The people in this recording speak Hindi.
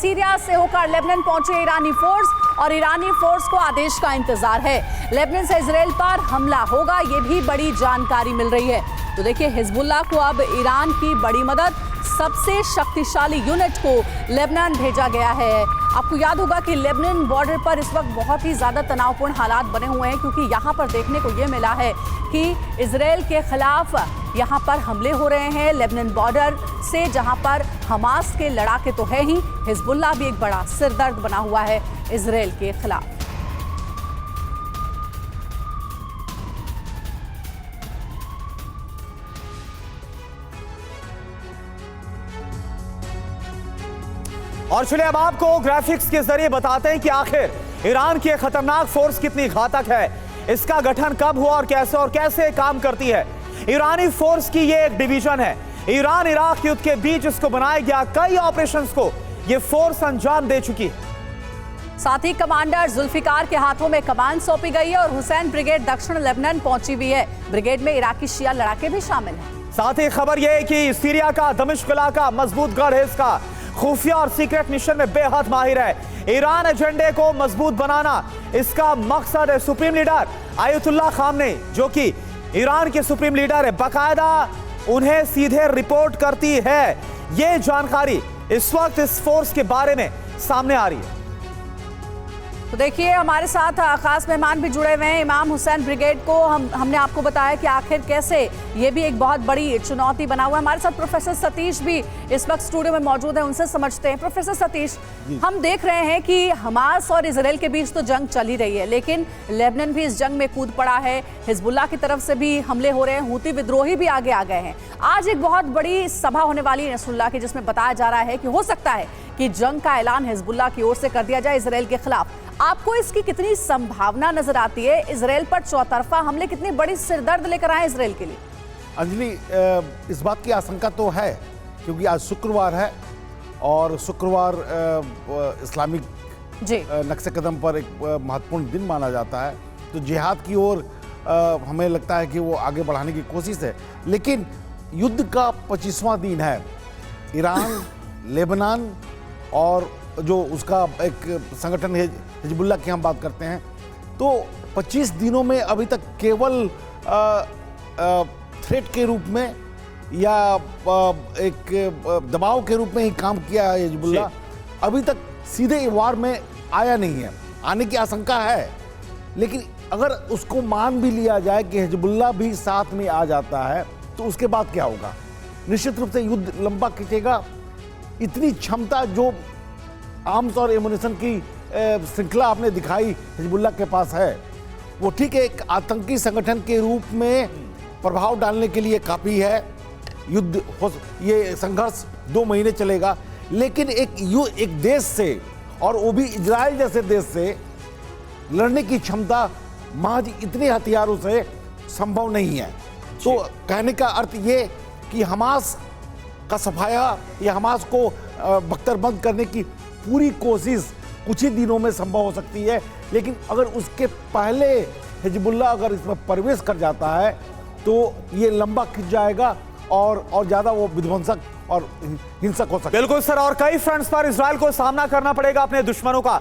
सीरिया से होकर लेबनान पहुंचे ईरानी फोर्स और ईरानी फोर्स को आदेश का इंतजार है। लेबनान से इजराइल पर हमला होगा, ये भी बड़ी जानकारी मिल रही है। तो देखिए, हिजबुल्लाह को अब ईरान की बड़ी मदद, सबसे शक्तिशाली यूनिट को लेबनान भेजा गया है। आपको याद होगा कि लेबनान बॉर्डर पर इस वक्त बहुत ही ज़्यादा तनावपूर्ण हालात बने हुए हैं, क्योंकि यहाँ पर देखने को ये मिला है कि इजराइल के खिलाफ यहाँ पर हमले हो रहे हैं लेबनान बॉर्डर से, जहाँ पर हमास के लड़ाके तो है ही, हिजबुल्लाह भी एक बड़ा सिरदर्द बना हुआ है इजराइल के खिलाफ। और चलिए अब आपको ग्राफिक्स के जरिए बताते हैं कि आखिर ईरान की खतरनाक फोर्स कितनी घातक है, इसका गठन कब हुआ और कैसे काम करती है। ईरानी फोर्स की ये एक डिवीजन है। ईरान इराक युद्ध के बीच इसको बनाया गया कई ऑपरेशंस को ये फोर्स अंजाम दे चुकी है। साथ ही कमांडर जुल्फिकार के हाथों में कमान सौंपी गई है और हुसैन ब्रिगेड दक्षिण लेबनान पहुंची हुई है। ब्रिगेड में इराकी शिया लड़ाके भी शामिल हैं। साथ ही खबर यह है कि सीरिया का दमिश्क इलाका मजबूत गढ़ है, इसका खुफिया और सीक्रेट मिशन में बेहद माहिर है। ईरान एजेंडे को मजबूत बनाना इसका मकसद है। सुप्रीम लीडर आयतुल्लाह खामनेई, जो कि ईरान के सुप्रीम लीडर है, बाकायदा उन्हें सीधे रिपोर्ट करती है। यह जानकारी इस वक्त इस फोर्स के बारे में सामने आ रही है। तो देखिए, हमारे साथ खास मेहमान भी जुड़े हुए हैं। इमाम हुसैन ब्रिगेड को हमने आपको बताया कि आखिर कैसे ये भी एक बहुत बड़ी चुनौती बना हुआ है। हमारे साथ प्रोफेसर सतीश भी इस वक्त स्टूडियो में मौजूद हैं, उनसे समझते हैं। प्रोफेसर सतीश, हम देख रहे हैं कि हमास और इजराइल के बीच तो जंग चल ही रही है, लेकिन लेबनान भी इस जंग में कूद पड़ा है। हिजबुल्लाह की तरफ से भी हमले हो रहे हैं, हूती विद्रोही भी आगे आ गए हैं। आज एक बहुत बड़ी सभा होने वाली है नसरुल्लाह की, जिसमें बताया जा रहा है कि हो सकता है कि जंग का ऐलान हिजबुल्लाह की ओर से कर दिया जाए इजराइल के खिलाफ। आपको इसकी कितनी संभावना नजर आती है? इजराइल पर चौतरफा हमले कितनी बड़ी सिरदर्द लेकर आए इजराइल के लिए? अंजलि, इस बात की आशंका तो है, क्योंकि आज शुक्रवार है और शुक्रवार इस्लामिक नक्शे कदम पर एक महत्वपूर्ण दिन माना जाता है। तो जिहाद की ओर हमें लगता है कि वो आगे बढ़ाने की कोशिश है। लेकिन युद्ध का 25वां दिन है। ईरान, लेबनान और जो उसका एक संगठन है हिजबुल्लाह की हम बात करते हैं, तो 25 दिनों में अभी तक केवल थ्रेट के रूप में या एक दबाव के रूप में ही काम किया है हिजबुल्लाह। अभी तक सीधे वार में आया नहीं है। आने की आशंका है, लेकिन अगर उसको मान भी लिया जाए कि हिजबुल्लाह भी साथ में आ जाता है, तो उसके बाद क्या होगा? निश्चित रूप से युद्ध लंबा खींचेगा। इतनी क्षमता जो आर्म्स और एमुनिशन की श्रृंखला आपने दिखाई हिजबुल्लाह के पास है, वो ठीक है, एक आतंकी संगठन के रूप में प्रभाव डालने के लिए काफ़ी है। युद्ध ये संघर्ष 2 महीने चलेगा, लेकिन एक देश से, और वो भी इजराइल जैसे देश से लड़ने की क्षमता महज इतने हथियारों से संभव नहीं है। तो कहने का अर्थ ये कि हमास का सफाया या हमास को बख्तरबंद करने की पूरी कोशिश कुछ ही दिनों में संभव हो सकती है। लेकिन अगर उसके पहले हिजबुल्लाह अगर इसमें प्रवेश कर जाता है, तो ये लंबा खिंच जाएगा और ज़्यादा वो विध्वंसक और हिंसक हो सकता है। बिल्कुल सर, और कई फ्रंट्स पर इजराइल को सामना करना पड़ेगा अपने दुश्मनों का।